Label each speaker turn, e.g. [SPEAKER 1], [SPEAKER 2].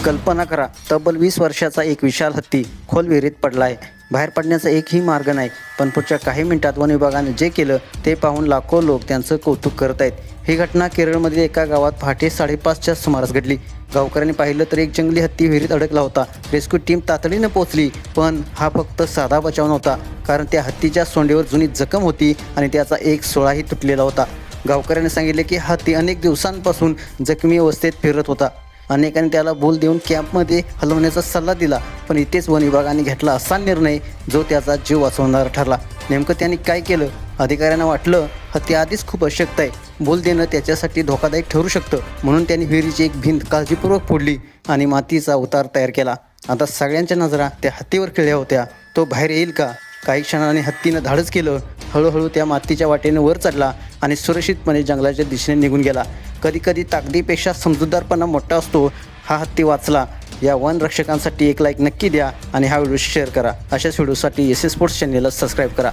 [SPEAKER 1] कल्पना करा, तब्बल 20 वर्षाचा एक विशाल हत्ती खोल विहिरीत पडला आहे. बाहेर पडण्याचा एकही मार्ग नाही. पण पुढच्या काही मिनिटात वन विभागाने जे केलं ते पाहून लाखो लोक त्यांचं कौतुक करत आहेत. ही घटना केरळमधील एका गावात पहाटे 5:30च्या सुमारास घडली. गावकऱ्यांनी पाहिलं तर एक जंगली हत्ती विहिरीत अडकला होता. रेस्क्यू टीम तातडीनं पोहोचली, पण हा फक्त साधा बचाव नव्हता, कारण त्या हत्तीच्या सोंडेवर जुनी जखम होती आणि त्याचा एक सोळाही तुटलेला होता. गावकऱ्यांनी सांगितले की हा हत्ती अनेक दिवसांपासून जखमी अवस्थेत फिरत होता. अनेकांनी त्याला बोल देऊन कॅम्पमध्ये हलवण्याचा सल्ला दिला, पण इथेच वन विभागाने घेतला असा निर्णय जो त्याचा जीव वाचवणारा ठरला. नेमकं त्यांनी काय केलं? अधिकाऱ्यांना वाटलं हत्ती आधीच खूप अशक्त आहे, बोल देणं त्याच्यासाठी धोकादायक ठरू शकतं, म्हणून त्यांनी विहिरीची एक भिंत काळजीपूर्वक फोडली आणि मातीचा उतार तयार केला. आता सगळ्यांच्या नजरा त्या हत्तीवर खिळल्या होत्या. तो बाहेर येईल का? काही क्षणांनी हत्तीनं धाडस केलं. हळूहळू त्या मातीच्या वाटेने वर चढला आणि सुरक्षितपणे जंगलाच्या दिशेने निघून गेला. कधीकधी ताकदीपेक्षा समजूतदारपणा मोठा असतो. हा हत्ती वाचला. या वन रक्षकांसाठी एक लाईक नक्की द्या आणि हा व्हिडिओ शेअर करा. अशाच व्हिडिओसाठी SS स्पोर्ट्स चॅनेलला सबस्क्राईब करा.